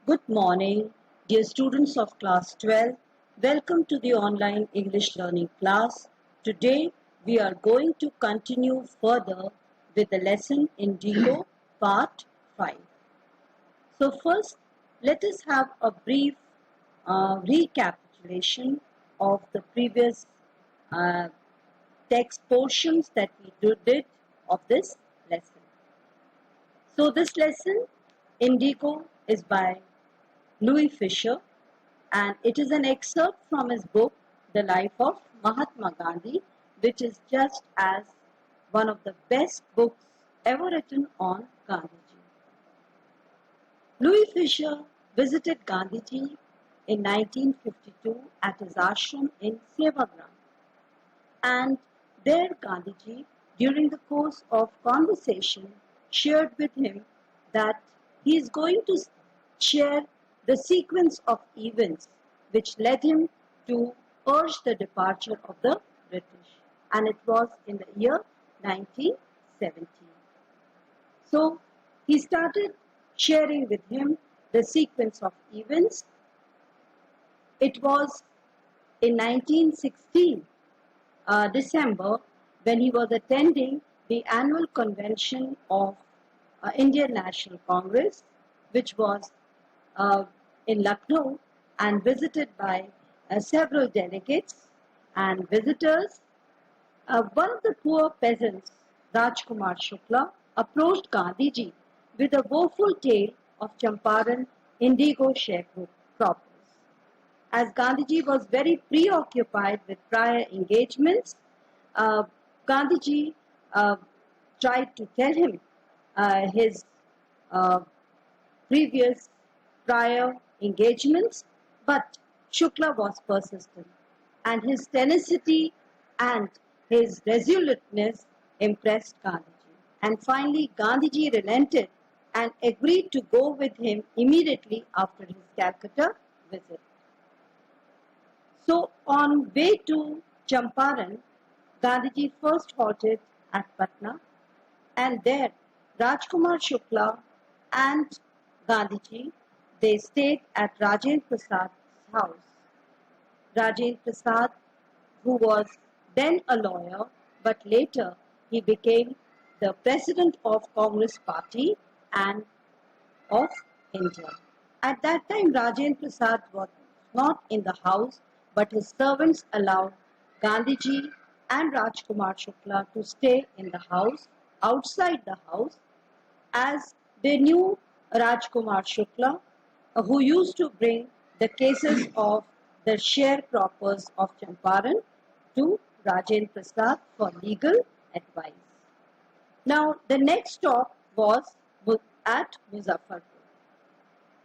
Good morning, dear students of class 12. Welcome to the online English learning class. Today we are going to continue further with the lesson Indigo part 5. So first, let us have a brief recapitulation of the previous uh, text portions that we did of this lesson. So this lesson, Indigo, is by Louis Fisher, and it is an excerpt from his book, The Life of Mahatma Gandhi, which is just as one of the best books ever written on Gandhiji. Louis Fisher visited Gandhiji in 1952 at his ashram in Sevagram, and there Gandhiji, during the course of conversation, shared with him that he is going to share the sequence of events which led him to urge the departure of the British, and it was in the year 1917. So he started sharing with him the sequence of events. It was in 1916 December when he was attending the annual convention of Indian National Congress, which was in Lucknow and visited by several delegates and visitors. One of the poor peasants, Rajkumar Shukla, approached Gandhiji with a woeful tale of Champaran indigo sharecroppers. As Gandhiji was very preoccupied with prior engagements, uh, Gandhiji uh, tried to tell him his uh, previous prior engagements, but Shukla was persistent, and his tenacity and his resoluteness impressed Gandhiji. And finally, Gandhiji relented and agreed to go with him immediately after his Calcutta visit. So, on way to Champaran, Gandhiji first halted at Patna, and there Rajkumar Shukla and Gandhiji, they stayed at Rajendra Prasad's house. Rajendra Prasad, who was then a lawyer, but later he became the president of Congress Party and of India. At that time, Rajendra Prasad was not in the house, but his servants allowed Gandhiji and Rajkumar Shukla to stay in the house, outside the house, as they knew Rajkumar Shukla, who used to bring the cases of the sharecroppers of Champaran to Rajendra Prasad for legal advice. Now, the next stop was at Muzaffarpur,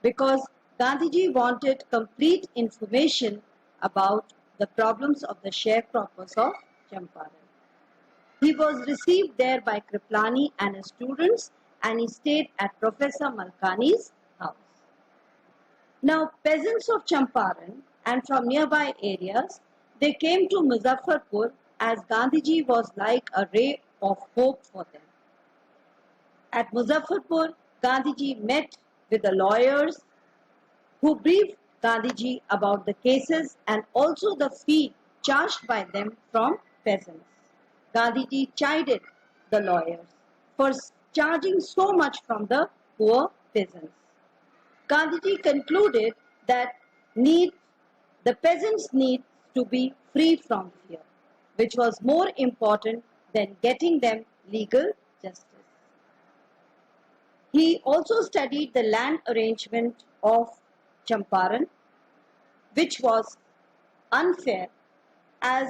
because Gandhiji wanted complete information about the problems of the sharecroppers of Champaran. He was received there by Kriplani and his students, and he stayed at Professor Malkani's house. Now, peasants of Champaran and from nearby areas, they came to Muzaffarpur as Gandhiji was like a ray of hope for them. At Muzaffarpur, Gandhiji met with the lawyers who briefed Gandhiji about the cases and also the fee charged by them from peasants. Gandhiji chided the lawyers for charging so much from the poor peasants. Gandhiji concluded that the peasants need to be free from fear, which was more important than getting them legal justice. He also studied the land arrangement of Champaran, which was unfair as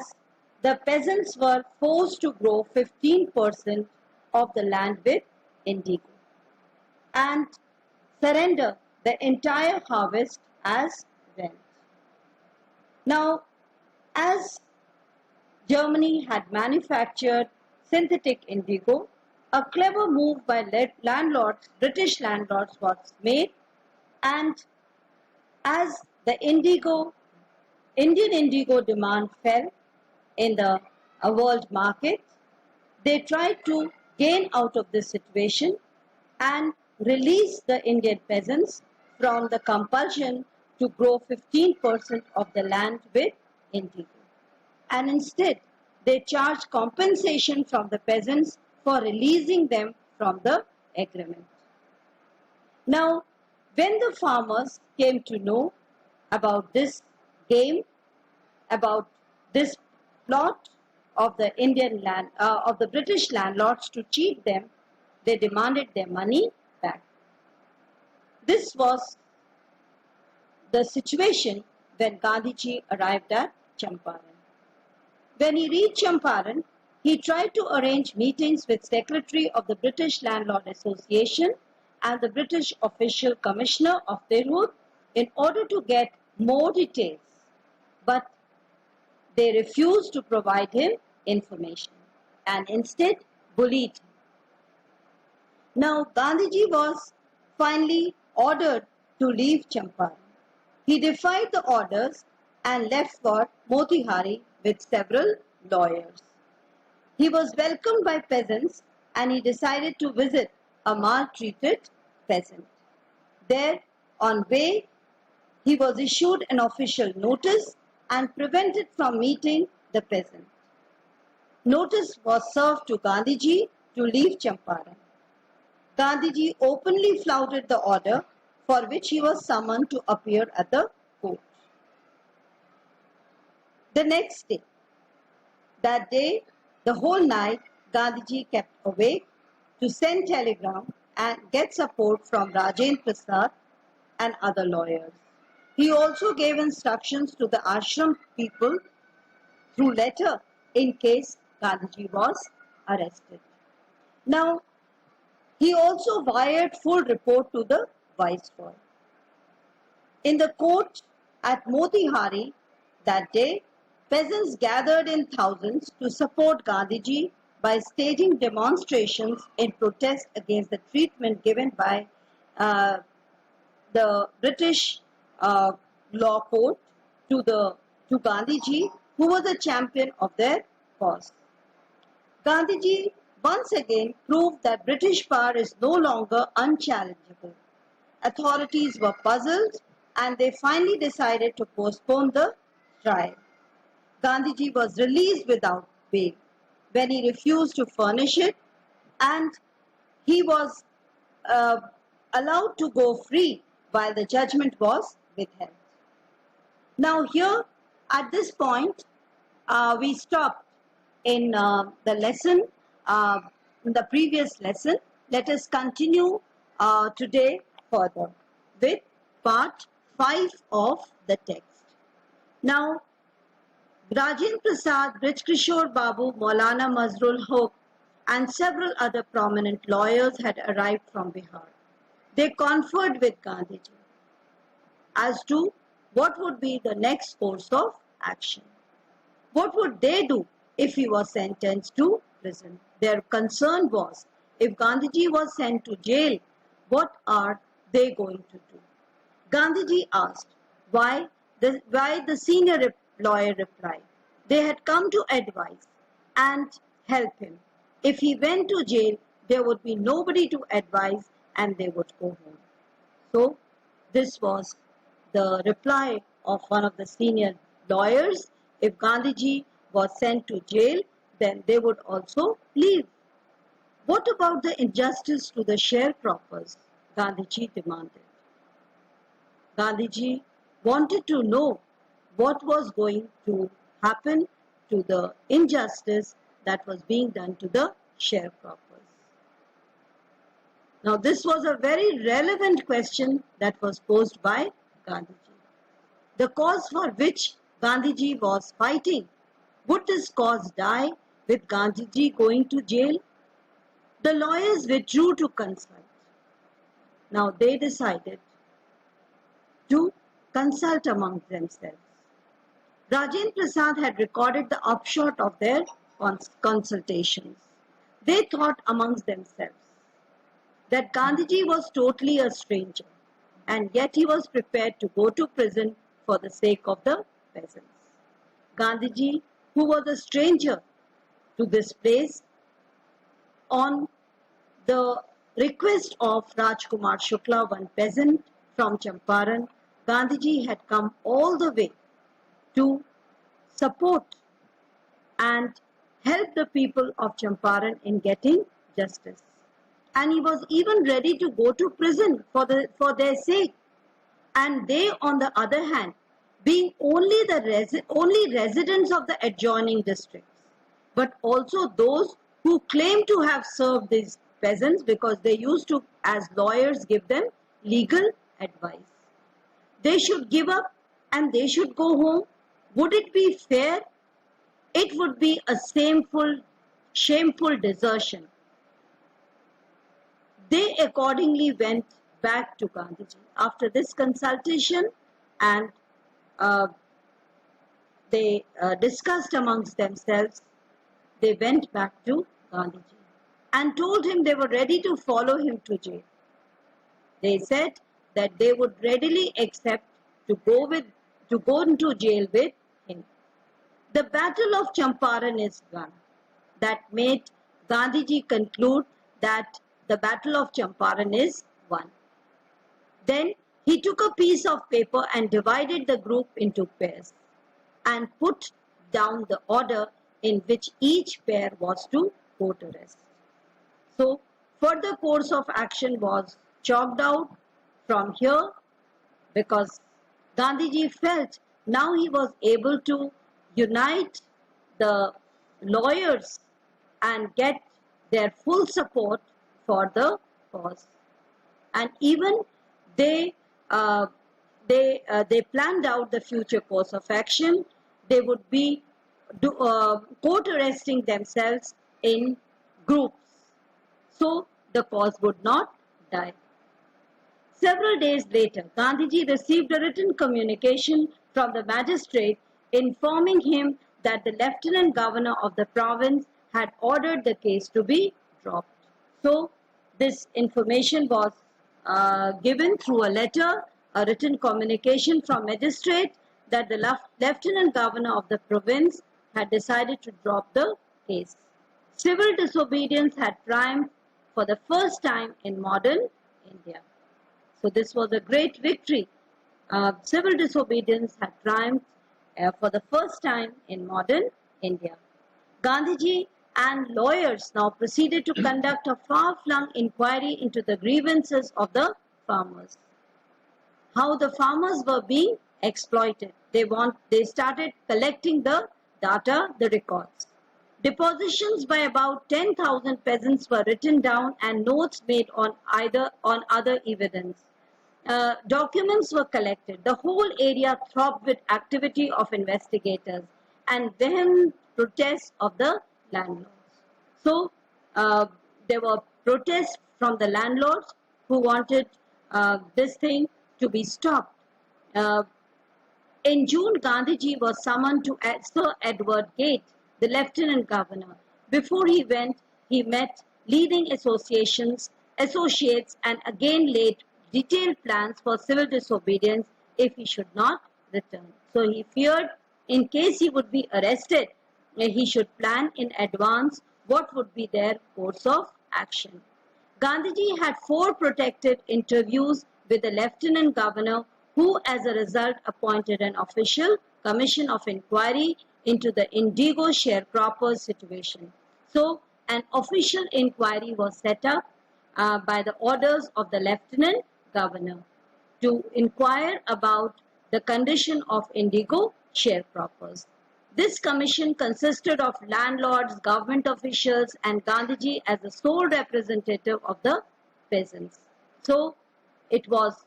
the peasants were forced to grow 15% of the land with indigo and surrender the entire harvest as rent. Now, as Germany had manufactured synthetic indigo, a clever move by British landlords was made, and as the Indian indigo demand fell in the world market, they tried to gain out of this situation and release the Indian peasants from the compulsion to grow 15% of the land with indigo. And instead, they charged compensation from the peasants for releasing them from the agreement. Now, when the farmers came to know about this game, about this plot of the of the British landlords to cheat them, they demanded their money back. This was the situation when Gandhiji arrived at Champaran. When he reached Champaran, he tried to arrange meetings with Secretary of the British Landlord Association and the British Official Commissioner of Tirhut in order to get more details, but they refused to provide him information and instead bullied him. Now Gandhiji was finally ordered to leave Champaran. He defied the orders and left for Motihari with several lawyers. He was welcomed by peasants and he decided to visit a maltreated peasant. There, on way, he was issued an official notice and prevented from meeting the peasant. Notice was served to Gandhiji to leave Champaran. Gandhiji openly flouted the order for which he was summoned to appear at the court. The next day, that day, the whole night, Gandhiji kept awake to send telegram and get support from Rajendra Prasad and other lawyers. He also gave instructions to the ashram people through letter in case Gandhiji was arrested. Now, he also wired full report to the Viceroy. In the court at Motihari that day, peasants gathered in thousands to support Gandhiji by staging demonstrations in protest against the treatment given by the British law court to Gandhiji, who was a champion of their cause. Gandhiji once again proved that British power is no longer unchallengeable. Authorities were puzzled and they finally decided to postpone the trial. Gandhiji was released without bail when he refused to furnish it, and he was allowed to go free while the judgment was withheld. Now here, at this point, we stopped in the lesson, in the previous lesson. Let us continue today further with part 5 of the text. Now, Rajendra Prasad, Brij Kishore Babu, Maulana Mazrul Huq and several other prominent lawyers had arrived from Bihar. They conferred with Gandhiji as to what would be the next course of action. What would they do if he was sentenced to prison? Their concern was, if Gandhiji was sent to jail, what are they going to do? Gandhiji asked why the senior lawyer replied, they had come to advise and help him. If he went to jail, there would be nobody to advise and they would go home. So this was the reply of one of the senior lawyers. If Gandhiji was sent to jail, then they would also leave. What about the injustice to the sharecroppers? Gandhiji demanded. Gandhiji wanted to know what was going to happen to the injustice that was being done to the sharecroppers. Now this was a very relevant question that was posed by Gandhiji. The cause for which Gandhiji was fighting, would this cause die with Gandhiji going to jail? The lawyers withdrew to consult. Now they decided to consult among themselves. Rajendra Prasad had recorded the upshot of their consultations. They thought amongst themselves that Gandhiji was totally a stranger and yet he was prepared to go to prison for the sake of the peasants. Gandhiji, who was a stranger to this place, on the request of Rajkumar Shukla, one peasant from Champaran, Gandhiji had come all the way to support and help the people of Champaran in getting justice. And he was even ready to go to prison for their sake. And they, on the other hand, being only residents of the adjoining districts, but also those who claim to have served these peasants because they used to, as lawyers, give them legal advice. They should give up and they should go home. Would it be fair? It would be a shameful desertion. They accordingly went back to Gandhiji. After this consultation, and they discussed amongst themselves, they went back to Gandhiji and told him they were ready to follow him to jail. They said that they would readily accept to go into jail with him. The Battle of Champaran is won. That made Gandhiji conclude that the Battle of Champaran is won. Then he took a piece of paper and divided the group into pairs and put down the order in which each pair was to go to rest. So further course of action was chalked out from here, because Gandhiji felt now he was able to unite the lawyers and get their full support for the cause. And even they planned out the future course of action. They would be court arresting themselves in groups, so the cause would not die. Several days later, Gandhiji received a written communication from the magistrate informing him that the Lieutenant Governor of the province had ordered the case to be dropped. So this information was given through a letter, a written communication from magistrate, that the Lieutenant Governor of the province had decided to drop the case. Civil disobedience had triumphed for the first time in modern India. So this was a great victory. Civil disobedience had triumphed for the first time in modern India. Gandhiji and lawyers now proceeded to conduct a far-flung inquiry into the grievances of the farmers. How the farmers were being exploited. They started collecting the data, the records. Depositions by about 10,000 peasants were written down and notes made on other evidence. Documents were collected. The whole area throbbed with activity of investigators and vehement protests of the landlords. So there were protests from the landlords who wanted this thing to be stopped. In June, Gandhiji was summoned to Sir Edward Gate, the Lieutenant Governor. Before he went, he met leading associates and again laid detailed plans for civil disobedience if he should not return. So he feared, in case he would be arrested, he should plan in advance what would be their course of action. Gandhiji had 4 protected interviews with the Lieutenant Governor, who as a result appointed an official commission of inquiry into the indigo sharecroppers situation. So an official inquiry was set up by the orders of the Lieutenant Governor to inquire about the condition of indigo sharecroppers. This commission consisted of landlords, government officials, and Gandhiji as the sole representative of the peasants. So it was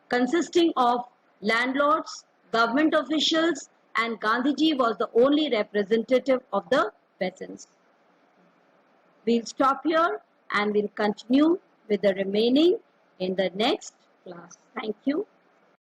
consisting of landlords, government officials, and Gandhiji was the only representative of the peasants. We'll stop here and we'll continue with the remaining in the next class. Thank you.